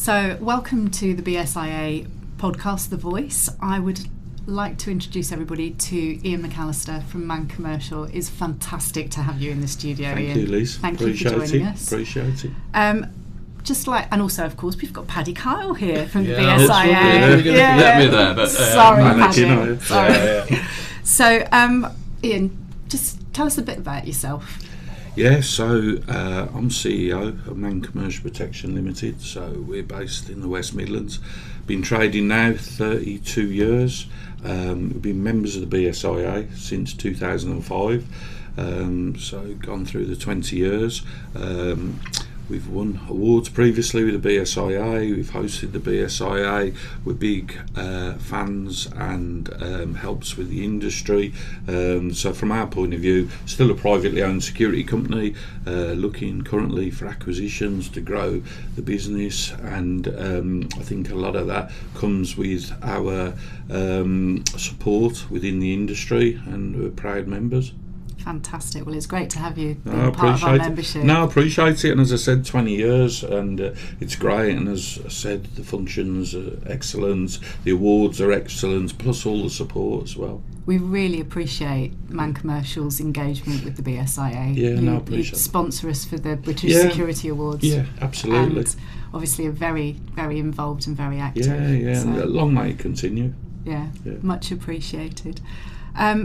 So welcome to the BSIA podcast, The Voice. I would like to introduce everybody to Iain McAllister from Man Commercial. It's fantastic to have you in the studio, Iain. Thank you, Liz. Thank you for joining us. Appreciate it. And also, of course, we've got Paddy Kyle here from the BSIA. BSIA. Let me there, but sorry, Paddy. Sorry. So, Iain, just tell us a bit about yourself. Yeah, so I'm CEO of Man Commercial Protection Limited. So we're based in the West Midlands. Been trading now 32 years. We've been members of the BSIA since 2005. So gone through the 20 years. We've won awards previously with the BSIA, we've hosted the BSIA, we're big fans and helps with the industry. So from our point of view, still a privately owned security company, looking currently for acquisitions to grow the business, and I think a lot of that comes with our support within the industry, and we're proud members. Fantastic. Well, it's great to have you being part of our membership. I appreciate it. And as I said, 20 years, and it's great. And as I said, the functions are excellent, the awards are excellent, plus all the support as well. We really appreciate Man Commercial's engagement with the BSIA. Yeah, I appreciate you sponsor us for the British Security Awards. Yeah, absolutely. And obviously are very, very involved and very active. Yeah, so, and long may it continue. Yeah, much appreciated.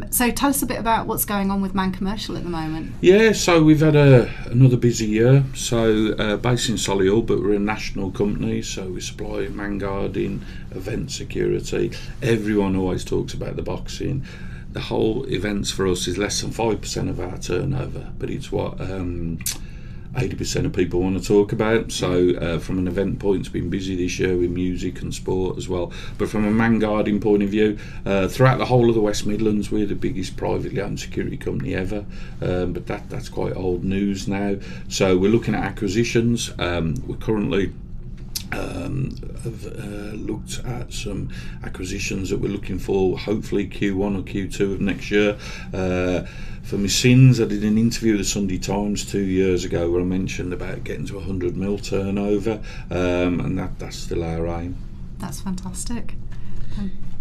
So tell us a bit about what's going on with Man Commercial at the moment. Yeah, so we've had another busy year. So based in Solihull, but we're a national company, so we supply man guarding, event security. Everyone always talks about the boxing. The whole events for us is less than 5% of our turnover, but it's what 80% of people want to talk about. So from an event point, it's been busy this year with music and sport as well. But from a man guarding point of view, throughout the whole of the West Midlands, we're the biggest privately owned security company ever. But that's quite old news now. So we're looking at acquisitions. We're currently have looked at some acquisitions that we're looking for, hopefully Q1 or Q2 of next year. For my sins, I did an interview with the Sunday Times 2 years ago where I mentioned about getting to 100 mil turnover, and that's still our aim. That's fantastic.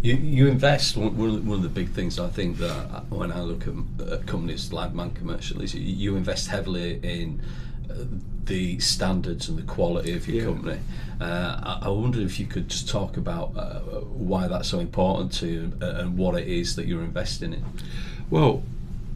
You invest. One of the big things I think that when I look at companies like Man Commercial is you invest heavily in the standards and the quality of your company. I wonder if you could just talk about why that's so important to you and what it is that you're investing in. Well,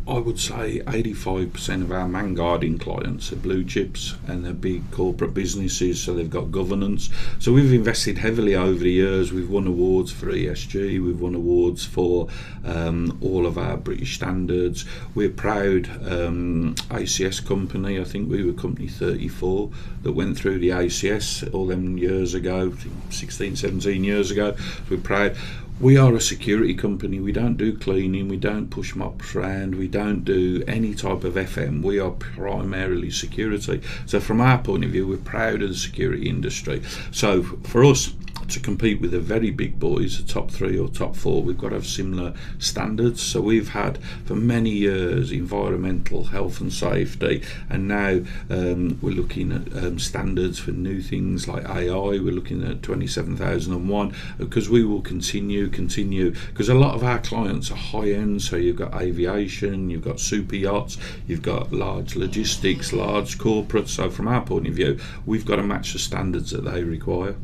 I would say 85% of our man guarding clients are blue chips, and they're big corporate businesses, so they've got governance. So we've invested heavily over the years. We've won awards for ESG, we've won awards for all of our British standards. We're proud ACS company. I think we were company 34 that went through the ACS all them years ago, 16, 17 years ago. We're proud. We are a security company. We don't do cleaning, we don't push mops around, we don't do any type of FM. We are primarily security. So from our point of view, we're proud of the security industry. So for us to compete with the very big boys, the top 3 or top 4, we've got to have similar standards. So we've had for many years environmental, health and safety, and now we're looking at standards for new things like AI. We're looking at 27001 because we will continue because a lot of our clients are high end. So you've got aviation, you've got super yachts, you've got large logistics, large corporates. So from our point of view, we've got to match the standards that they require.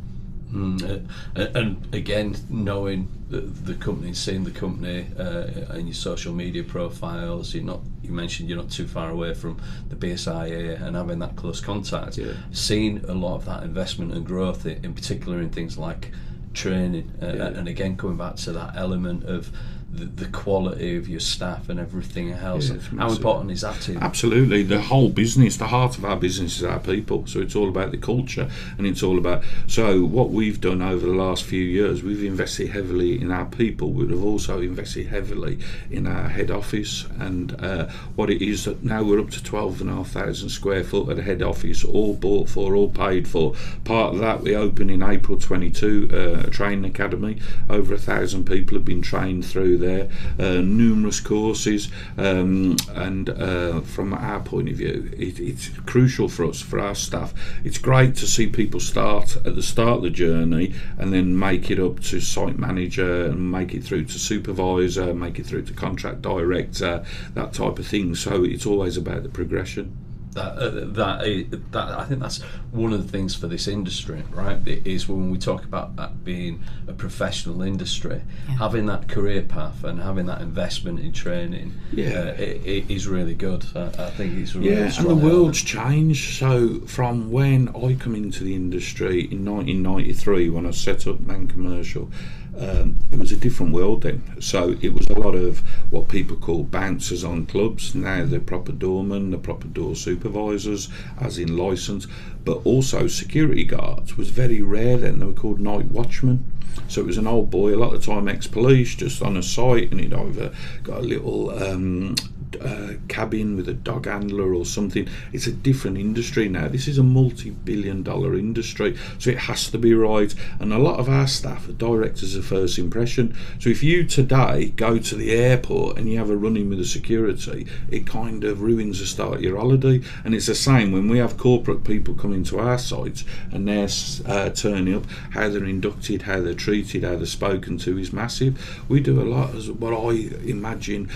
And again, knowing the company, seeing the company and your social media profiles, you mentioned you're not too far away from the BSIA and having that close contact. Seeing a lot of that investment and growth, in particular in things like training, and again coming back to that element of the quality of your staff and everything else. How important is that to you? Absolutely. The whole business, the heart of our business is our people. So it's all about the culture, and it's all about. So what we've done over the last few years, we've invested heavily in our people. We've also invested heavily in our head office, and what it is that now we're up to 12,500 square foot at a head office, all bought for, all paid for. Part of that we opened in April 22, a training academy. Over 1,000 people have been trained through there, numerous courses, and from our point of view, it's crucial for us, for our staff. It's great to see people start at the start of the journey and then make it up to site manager and make it through to supervisor, make it through to contract director, that type of thing. So it's always about the progression. That I think that's one of the things for this industry, right? It is when we talk about that being a professional industry, having that career path and having that investment in training, it is really good. I think it's really strong. And the world's changed. So from when I come into the industry in 1993, when I set up Man Commercial, it was a different world then. So it was a lot of what people call bouncers on clubs. Now they're proper doormen, they're proper door supervisors, as in licence, but also security guards was very rare then. They were called night watchmen. So it was an old boy, a lot of the time ex-police, just on a site, and he'd either got a little cabin with a dog handler or something. It's a different industry now. This is a multi-billion-dollar industry, so it has to be right. And a lot of our staff are directors of first impression. So if you today go to the airport and you have a run-in with the security, it kind of ruins the start of your holiday. And it's the same when we have corporate people coming to our sites and they're turning up. How they're inducted, how they're treated, how they're spoken to is massive. We do a lot, as what I imagine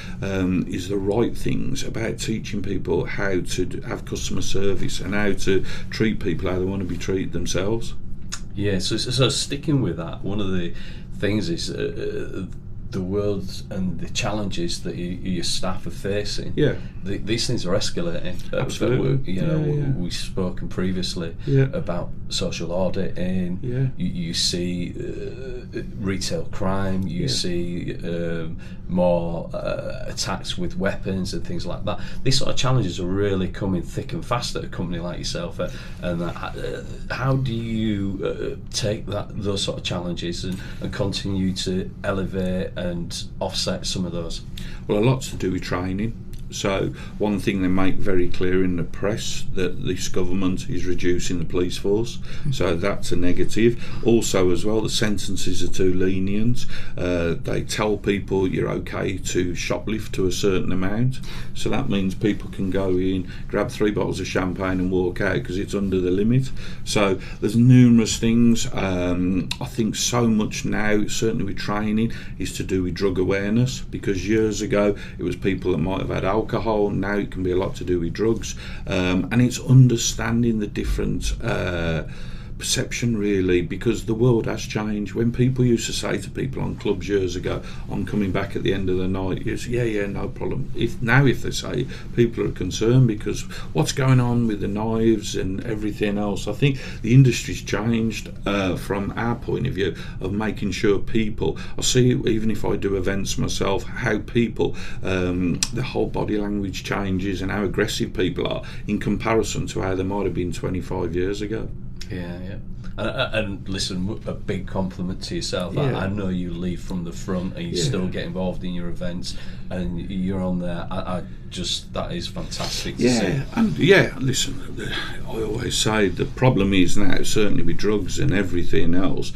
is the right things about teaching people how to have customer service and how to treat people how they want to be treated themselves. Yeah, so sticking with that, one of the things is the world and the challenges that your staff are facing. These things are escalating. Absolutely. We've spoken previously about social auditing. You see retail crime. You see more attacks with weapons and things like that. These sort of challenges are really coming thick and fast at a company like yourself. How do you take those sort of challenges and continue to elevate and offset some of those? Well, a lot's to do with training. So one thing they make very clear in the press, that this government is reducing the police force, so that's a negative. Also as well, the sentences are too lenient. They tell people you're okay to shoplift to a certain amount, so that means people can go in, grab 3 bottles of champagne and walk out because it's under the limit. So there's numerous things. I think so much now, certainly with training, is to do with drug awareness, because years ago it was people that might have had alcohol. Now it can be a lot to do with drugs, and it's understanding the different perception, really, because the world has changed. When people used to say to people on clubs years ago, I'm coming back at the end of the night, it's no problem. If they say, people are concerned because what's going on with the knives and everything else. I think the industry's changed from our point of view of making sure people, I see, even if I do events myself, how people, the whole body language changes and how aggressive people are in comparison to how they might have been 25 years ago. Yeah. And listen, a big compliment to yourself. I know you lead from the front and you still get involved in your events and you're on there. That is fantastic to see. And listen, I always say the problem is now, certainly with drugs and everything else,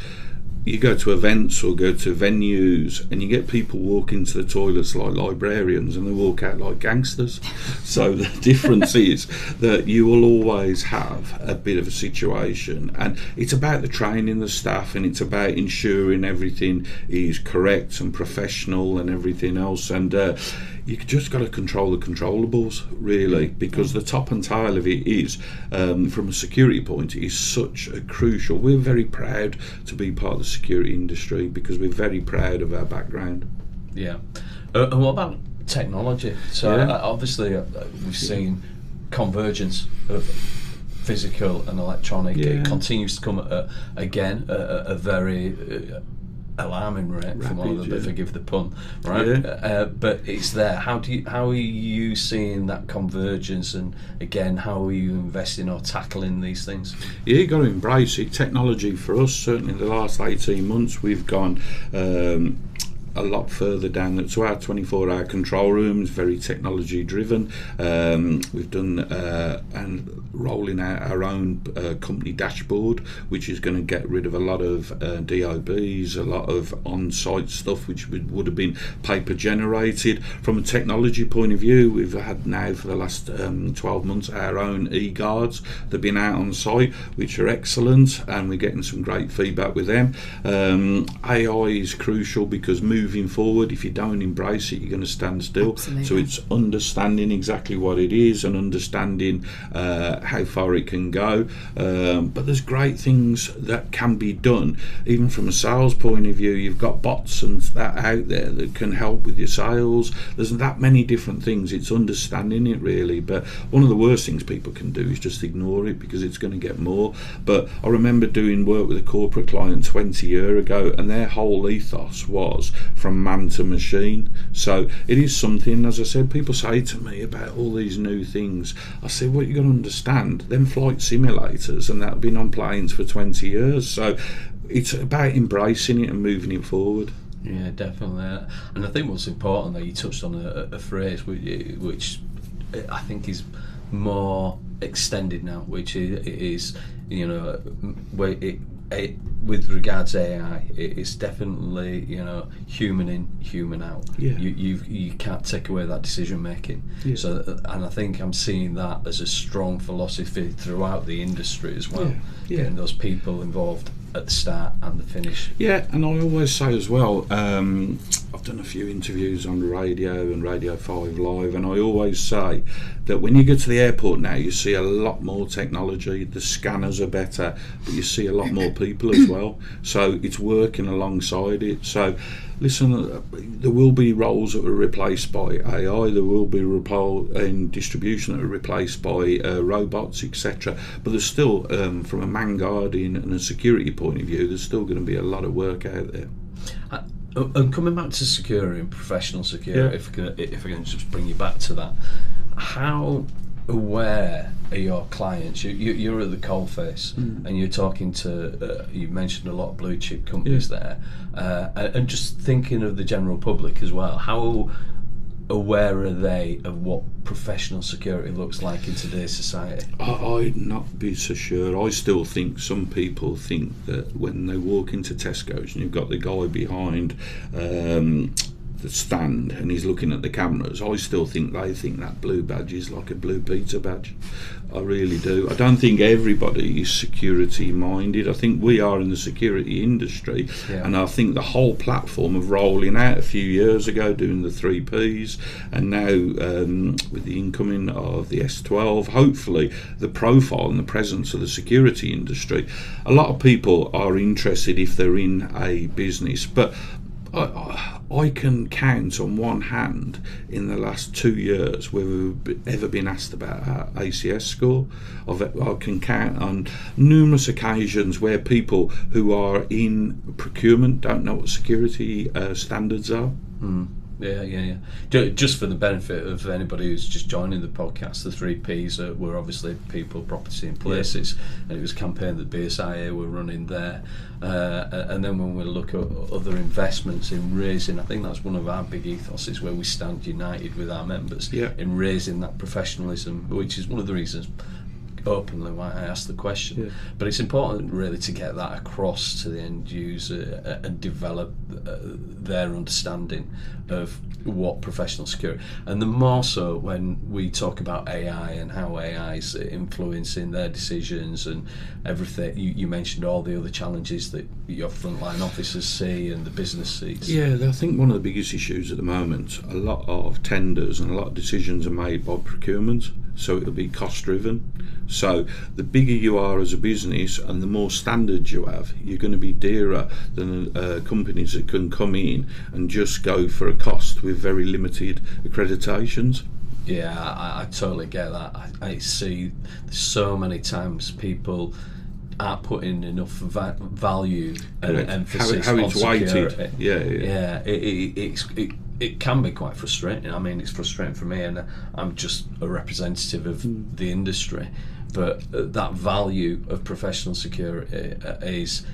you go to events or go to venues and you get people walk into the toilets like librarians and they walk out like gangsters. So the difference is that you will always have a bit of a situation, and it's about the training the staff, and it's about ensuring everything is correct and professional and everything else. And you just got to control the controllables, really, because the top and tail of it is, from a security point, is such a crucial. We're very proud to be part of the security industry because we're very proud of our background. Yeah. And what about technology? So obviously we've seen convergence of physical and electronic. It continues to come at, again, a very alarming rate, forgive the pun, right? But it's there. How are you seeing that convergence, and again, how are you investing or tackling these things? You've got to embrace it. Technology for us, certainly in the last 18 months, we've gone a lot further down. So our 24-hour control room is very technology driven. We've done and rolling out our own company dashboard, which is going to get rid of a lot of DOBs, a lot of on-site stuff which would have been paper generated. From a technology point of view, we've had now for the last 12 months our own e-guards that have been out on site, which are excellent, and we're getting some great feedback with them. AI is crucial because moving forward, if you don't embrace it, you're going to stand still. Absolutely. So it's understanding exactly what it is and understanding how far it can go. But there's great things that can be done. Even from a sales point of view, you've got bots and that out there that can help with your sales. There's that many different things. It's understanding it really. But one of the worst things people can do is just ignore it because it's going to get more. But I remember doing work with a corporate client 20 years ago, and their whole ethos was from man to machine. So it is something, as I said, people say to me about all these new things. I say, well, you've got to understand, them flight simulators and that have been on planes for 20 years. So it's about embracing it and moving it forward. Yeah, definitely. And I think what's important that you touched on a phrase which I think is more extended now, which is you know, where with regards to AI, it's definitely, you know, human in, human out. Yeah. You can't take away that decision making. Yeah. So, and I think I'm seeing that as a strong philosophy throughout the industry as well. Yeah. Getting those people involved at the start and the finish. Yeah, and I always say as well, I've done a few interviews on the radio and Radio 5 Live, and I always say that when you go to the airport now, you see a lot more technology, the scanners are better, but you see a lot more people as well, so it's working alongside it. So listen, there will be roles that are replaced by AI, there will be in distribution that are replaced by robots, etc. But there's still, from a man guarding and a security point of view, there's still going to be a lot of work out there. And coming back to security and professional security, if I can just bring you back to that, how aware are your clients? You're at the coalface, and you're talking to, you mentioned a lot of blue chip companies there, and just thinking of the general public as well. How aware are they of what professional security looks like in today's society? I'd not be so sure. I still think some people think that when they walk into Tesco's and you've got the guy behind the stand and he's looking at the cameras, I still think they think that blue badge is like a blue pizza badge. I really do. I don't think everybody is security minded. I think we are in the security industry, and I think the whole platform of rolling out a few years ago, doing the 3Ps, and now with the incoming of the S12, hopefully the profile and the presence of the security industry, a lot of people are interested if they're in a business. But I can count on one hand in the last 2 years where we've ever been asked about our ACS score. I can count on numerous occasions where people who are in procurement don't know what security standards are. Yeah. Just for the benefit of anybody who's just joining the podcast, the 3Ps were obviously people, property and places, and it was a campaign that BSIA were running there. And then when we look at other investments in raising, I think that's one of our big ethoses where we stand united with our members in raising that professionalism, which is one of the reasons openly why I asked the question. But it's important really to get that across to the end user and develop their understanding of what professional security, and the more so when we talk about AI and how AI is influencing their decisions and everything. You mentioned all the other challenges that your frontline officers see and the business sees. Yeah, I think one of the biggest issues at the moment, a lot of tenders and a lot of decisions are made by procurement, so it'll be cost driven. So the bigger you are as a business and the more standards you have, you're going to be dearer than companies that can come in and just go for a cost with very limited accreditations. Yeah, I totally get that. I see so many times people aren't putting enough value and emphasis how on it's security. weighted. It can be quite frustrating. I mean, it's frustrating for me, and I'm just a representative of the industry. but that value of professional security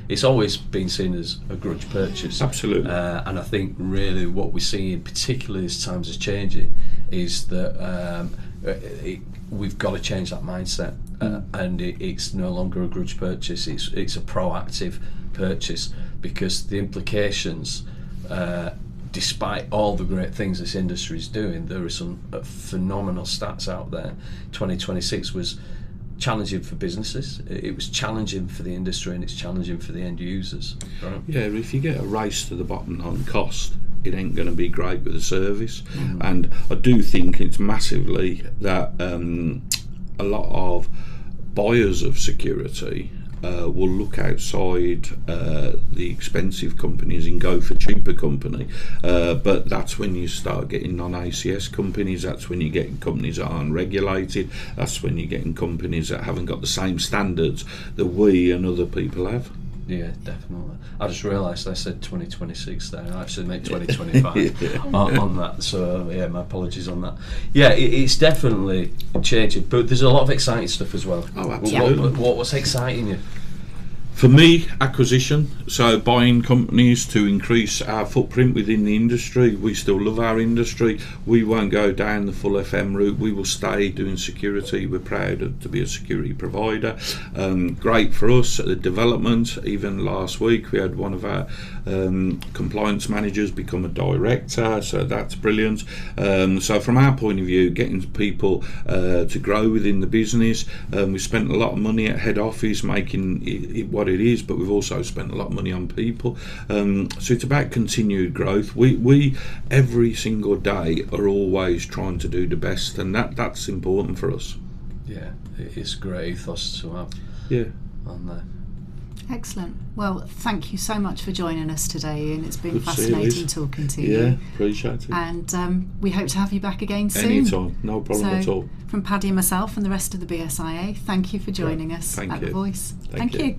it's always been seen as a grudge purchase. Absolutely. And I think really what we're seeing, particularly as times are changing, is that we've got to change that mindset, and it's no longer a grudge purchase. It's a proactive purchase, because the implications, despite all the great things this industry is doing, there are some phenomenal stats out there. 2026 was challenging for businesses, it was challenging for the industry, and it's challenging for the end users. Right? Yeah, if you get a race to the bottom on cost, it ain't going to be great with the service. And I do think it's massively that a lot of buyers of security will look outside the expensive companies and go for cheaper company, but that's when you start getting non-ACS companies, that's when you're getting companies that aren't regulated, that's when you're getting companies that haven't got the same standards that we and other people have. Yeah, definitely. I just realised I said 2026 there. I actually meant 2025 on that. So yeah, my apologies on that. Yeah, it's definitely changing, but there's a lot of exciting stuff as well. Oh, absolutely. What's exciting you? For me, acquisition, so buying companies to increase our footprint within the industry. We still love our industry. We won't go down the full FM route. We will stay doing security. We're proud to be a security provider. Great for us at the development. Even last week we had one of our compliance managers become a director, so that's brilliant. So from our point of view, getting people to grow within the business, we spent a lot of money at head office making it what it is, but we've also spent a lot of money on people, so it's about continued growth. We every single day are always trying to do the best, and that's important for us. Yeah, it's a great ethos to have. Yeah, on there. Excellent. Well, thank you so much for joining us today, Ian. It's been Good to see you, fascinating Liz. talking to you. Yeah, appreciate it. And we hope to have you back again soon. Anytime, no problem at all. From Paddy and myself and the rest of the BSIA, thank you for joining us Thank at you. The Voice. Thank Thank you. you.